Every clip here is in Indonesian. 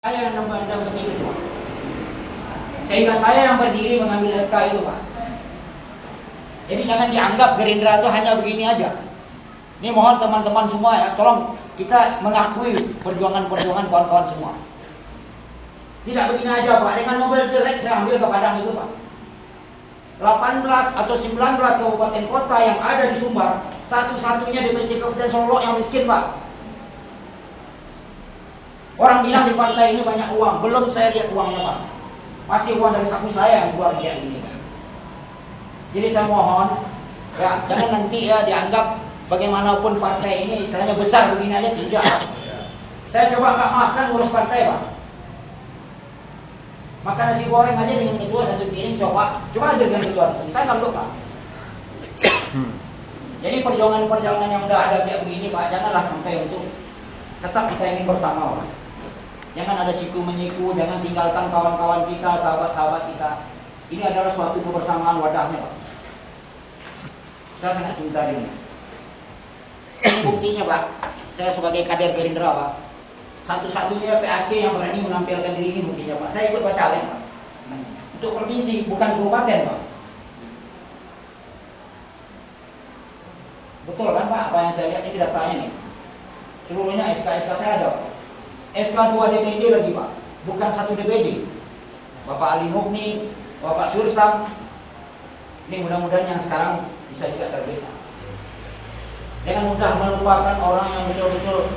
Saya yang memandang begitu, Pak. Sehingga saya yang berdiri mengambil SK itu, Pak. Jadi jangan dianggap Gerindra itu hanya begini aja. Ini mohon teman-teman semua ya, tolong kita mengakui perjuangan-perjuangan kawan-kawan semua. Tidak begini aja, Pak. Dengan mobil jelek saya ambil ke Padang itu, Pak. 18 atau 19 kabupaten kota yang ada di Sumbar, satu-satunya di Kabupaten Solok yang miskin, Pak. Orang bilang di partai ini banyak uang, belum saya lihat uangnya, Pak. Masih uang dari saku saya yang keluar kayak gini, Pak. Jadi saya mohon, ya jangan nanti ya dianggap bagaimanapun partai ini istilahnya besar begini aja, tidak. Saya coba nggak makan ngurus partai, Pak. Makan nasi goreng aja dengan ketua satu piring, coba ada dengan ketua di sini. Saya nggak lupa. Jadi perjuangan-perjuangan yang udah ada kayak begini, Pak, janganlah sampai untuk tetap kita ingin bersama, Pak. Jangan ada siku-menyiku, jangan tinggalkan kawan-kawan kita, sahabat-sahabat kita. Ini adalah suatu kebersamaan wadahnya, Pak. Saya sangat cinta ini. Ini buktinya, Pak. Saya sebagai kader Gerindra, Pak. Satu-satunya PAC yang berani menampilkan diri ini buktinya, Pak. Saya ikut bacalek, Pak. Untuk provinsi, bukan kabupaten, Pak. Betul kan, Pak? Apa yang saya lihat ini datanya nih. Seluruhnya SK-SK saya ada, Pak. SK 2 DPD lagi, Pak. Bukan 1 DPD. Bapak Ali Mukni, Bapak Sursam. Ini mudah-mudahan yang sekarang bisa juga terbit. Jangan mudah melupakan orang yang betul-betul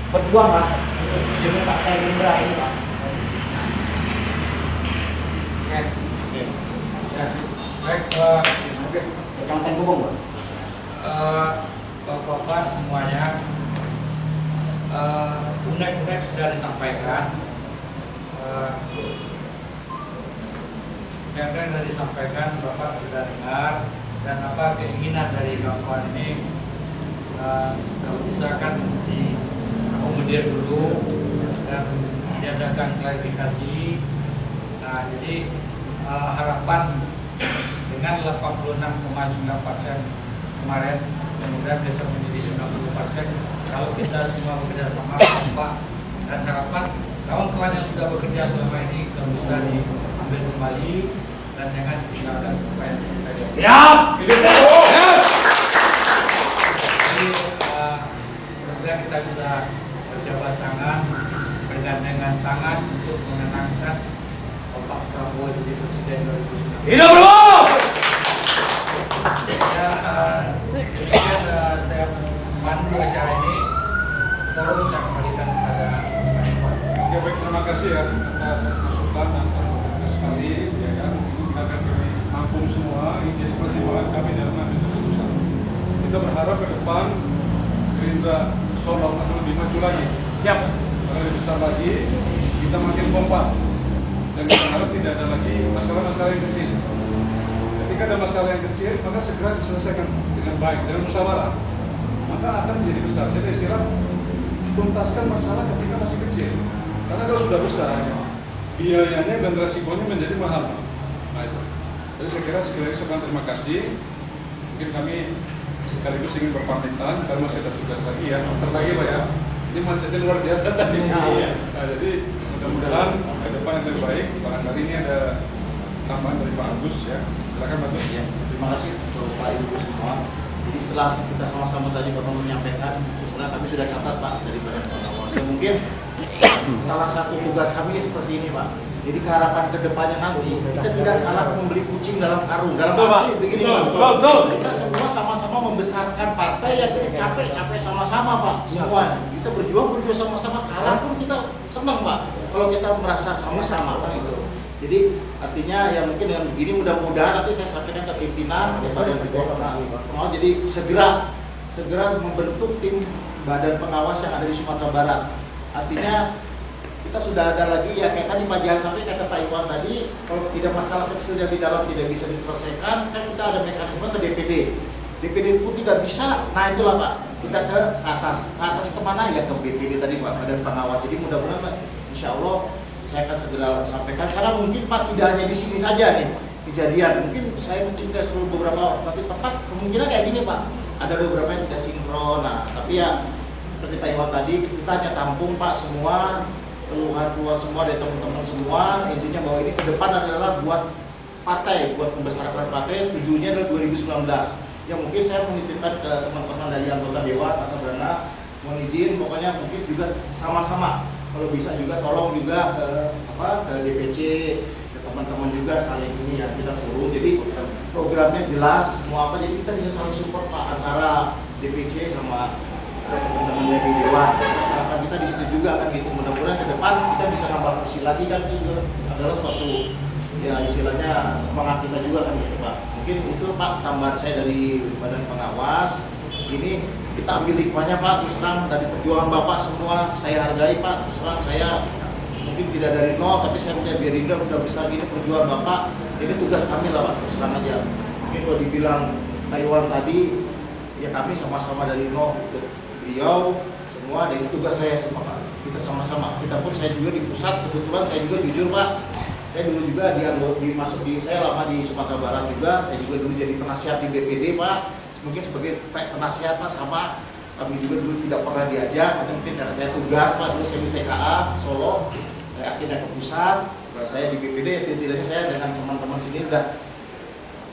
berjuang, Pak, demi partai Gerindra ini, Pak. Baik, Kecamatan Gubeng, Pak. Bapak-bapak semuanya, unek-unek sudah disampaikan. Yang sudah disampaikan, Bapak sudah dengar, dan apa keinginan dari kawan ini, kalau bisa kan diakomodir dulu dan diadakan klarifikasi. Nah, jadi harapan dengan 86,9% kemarin, kemudian besok menjadi 90%. Kalau kita semua bekerja sama, Pak, dan harapan kawan-kawan yang sudah bekerja selama ini bisa diambil kembali dan jangan ditinggalkan supaya Siap. Jadi mudah-mudahan kita bisa berjabat tangan, bergandengan tangan untuk menenangkan Bapak Prabowo jadi Presiden 2019. Hidup Prabowo! Ya, demikian saya memandu acara ini. Forum saya kembalikan kepada Pak Iwan. Ya baik, terima kasih ya atas masukan dan terima sekali ya kan. Ini akan kami nampung semua. Ini jadi pertimbangan kami dalam mengambil keputusan. Kita berharap ke depan Gerindra Solo akan lebih maju lagi. Siap. Karena lebih besar lagi, kita makin kompak. Dan kita harap tidak ada lagi masalah-masalah yang kecil. Ketika ada masalah yang kecil, maka segera diselesaikan dengan baik, dengan musyawarah. Maka akan menjadi besar. Jadi istilah tuntaskan masalah ketika masih kecil. Karena kalau sudah besar, biayanya dan resikonya menjadi mahal. Nah itu. Jadi saya kira sekali lagi saya terima kasih. Mungkin kami sekaligus ingin berpamitan karena masih ada tugas lagi ya. Bentar lagi Pak ya. Ini macetnya luar biasa tadi. Nah, jadi mudah-mudahan ke depan yang lebih baik. Barangkali ini ada tambahan dari Pak Agus ya. Silakan Pak Agus. Ya, terima kasih untuk Pak Ibu semua. Jadi setelah kita sama-sama tadi Bapak menyampaikan, setelah kami sudah catat Pak dari Badan Pengawas. Dan mungkin salah satu tugas kami seperti ini Pak. Jadi harapan ke depannya nanti kita tidak salah membeli kucing dalam karung. Dalam arti begini Pak. Kita semua sama-sama membesarkan partai yang kita capek sama-sama Pak. Semua kita berjuang sama-sama. Kalah pun kita senang Pak. Kalau kita merasa sama-sama Pak itu. Jadi artinya ya mungkin dengan begini mudah-mudahan nanti saya sampaikan ke pimpinan Badan Pengawas. Jadi segera membentuk tim Badan Pengawas yang ada di Sumatera Barat. Artinya kita sudah ada lagi ya kayak tadi Pak Jahan sampai kata Pak Iwan tadi, kalau tidak masalah kecil yang di dalam tidak bisa diselesaikan, kan kita ada mekanisme ke DPD. DPD pun tidak bisa, nah itulah Pak, kita ke atas kemana ya ke BPD tadi Pak, Badan Pengawas. Jadi mudah-mudahan Pak, insya Allah saya akan segera sampaikan, karena mungkin Pak tidak hanya di sini saja nih kejadian, mungkin saya mencegah seluruh beberapa, tapi tepat kemungkinan kayak gini Pak, ada beberapa yang tidak sinkron. Nah tapi ya seperti Pak Iwan tadi, kita hanya tampung Pak semua keluhan semua dari teman-teman semua. Intinya bahwa ini ke depan adalah buat partai, buat pembesaran partai. Tujuannya adalah 2019. Ya mungkin saya menitipkan ke teman-teman dari anggota Dewan atau Dana, mohon izin, pokoknya mungkin juga sama-sama kalau bisa juga tolong juga ke DPC, ke teman-teman juga saling ini ya kita suruh. Jadi programnya jelas semua apa, jadi kita bisa saling support Pak antara DPC sama teman-teman dari Dewan. Harapan kita di situ juga kan gitu. Mudah-mudahan ke depan kita bisa nambah kursi lagi kan, itu adalah suatu ya istilahnya semangat kita juga kan gitu Pak. Mungkin itu Pak tambahan saya dari Badan Pengawas. Ini kita ambil hikmahnya Pak, terus terang dari perjuangan Bapak semua saya hargai Pak. Terus terang saya mungkin tidak dari nol, tapi saya melihat Gerindra udah besar gini perjuangan Bapak. Ini tugas kami lah Pak, terus terang aja. Mungkin kalau dibilang Taiwan tadi, ya kami sama-sama dari nol untuk beliau semua, dan itu tugas saya semua Pak. Kita sama-sama. Kita pun saya juga di pusat, kebetulan saya juga jujur Pak. Saya dulu juga saya lama di Sumatera Barat juga. Saya juga dulu jadi penasihat di BPD Pak. Mungkin sebagai penasihat Pak, sama kami juga dulu tidak pernah diajak. Atau mungkin karena saya tugas Pak, dulu saya di TKA Solo. Saya akhirnya ke pusat. Kalau saya di BPD, setidaknya saya dengan teman-teman sini udah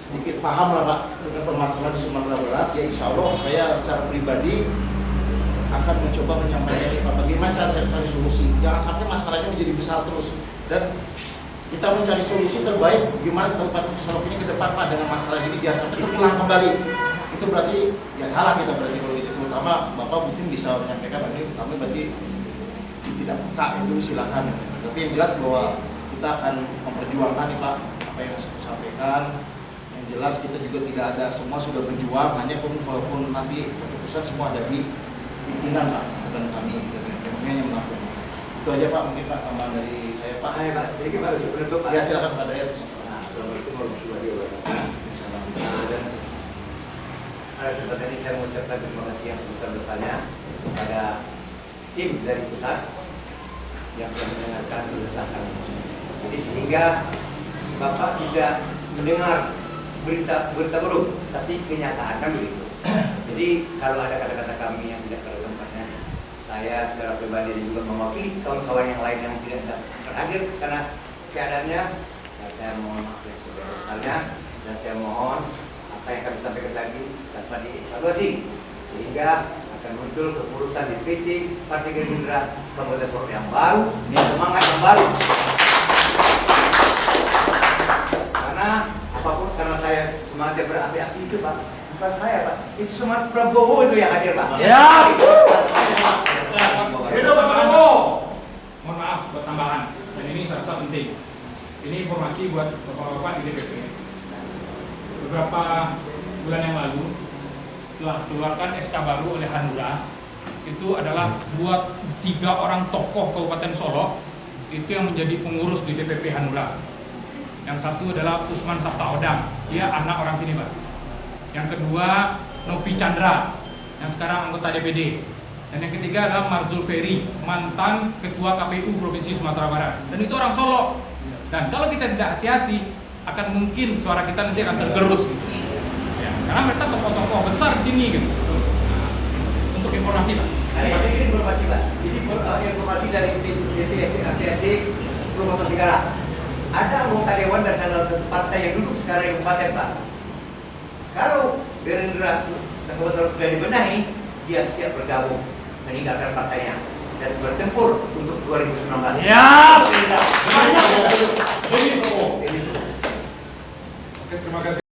sedikit paham lah Pak dengan permasalahan di Sumatera Barat. Ya insya Allah saya secara pribadi akan mencoba menyampaikan ini Pak, bagaimana cara saya mencari solusi. Jangan sampai masalahnya menjadi besar terus. Dan kita mencari solusi terbaik gimana Kabupaten Solok ini ke depan Pak dengan masalah ini jangan sampai terulang kembali. Itu berarti ya salah kita berarti kalau itu. Terutama Bapak mungkin bisa menyampaikan ini, kami berarti tidak peka itu silakan. Tapi yang jelas bahwa kita akan memperjuangkan nih Pak apa yang saya sampaikan. Yang jelas kita juga tidak ada, semua sudah berjuang, hanya pun walaupun nanti keputusan semua ada di pimpinan Pak, bukan kami, kami hanya melakukan. Itu aja Pak, mungkin Pak tambahan dari saya Pak. Pak, jadi gimana penutup Pak? Ya silakan Pak Dayat. Assalamualaikum warahmatullahi wabarakatuh. Dan sebentar ini saya mengucapkan terima kasih yang sebesar-besarnya kepada tim dari pusat yang telah mendengarkan penjelasan. Jadi sehingga Bapak tidak mendengar berita buruk, tapi kenyataannya begitu. Jadi kalau ada kata-kata kami yang tidak pada tempatnya, saya secara pribadi juga mewakili kawan-kawan yang lain yang tidak terhadir karena keadaannya, saya mohon maaf yang sebesar-besarnya, dan saya mohon apa yang kami sampaikan tadi tanpa dievaluasi sehingga akan muncul keputusan DPC Partai Gerindra Kabupaten Solok yang baru, semangat yang baru. Karena apapun, karena saya semangatnya berapi-api itu Pak, bukan saya Pak, itu semangat Prabowo itu yang hadir Pak. Ya. Hidup Prabowo. Mohon maaf buat tambahan, dan ini saya rasa penting. Ini informasi buat bapak-bapak di DPP. Beberapa bulan yang lalu telah keluarkan SK baru oleh Hanura. Itu adalah buat 3 orang tokoh Kabupaten Solok itu yang menjadi pengurus di DPP Hanura. Yang satu adalah Usman Sabta Odang, dia anak orang sini Pak. Yang kedua Novi Chandra, yang sekarang anggota DPD. Dan yang ketiga adalah Marzul Ferry, mantan Ketua KPU Provinsi Sumatera Barat. Dan itu orang Solok. Dan kalau kita tidak hati-hati, akan mungkin suara kita nanti akan tergerus. Ya, karena mereka tokoh-tokoh besar di sini gitu. Untuk informasi Pak. Ini informasi Pak. Ini informasi dari DPRD Promotor Negara. Ada anggota dewan dari salah satu partai yang duduk sekarang di kabupaten Pak. Kalau Gerindra sudah dibenahi, dia siap bergabung meninggalkan partainya dan bertempur untuk 2019. Ya. Oke, terima kasih.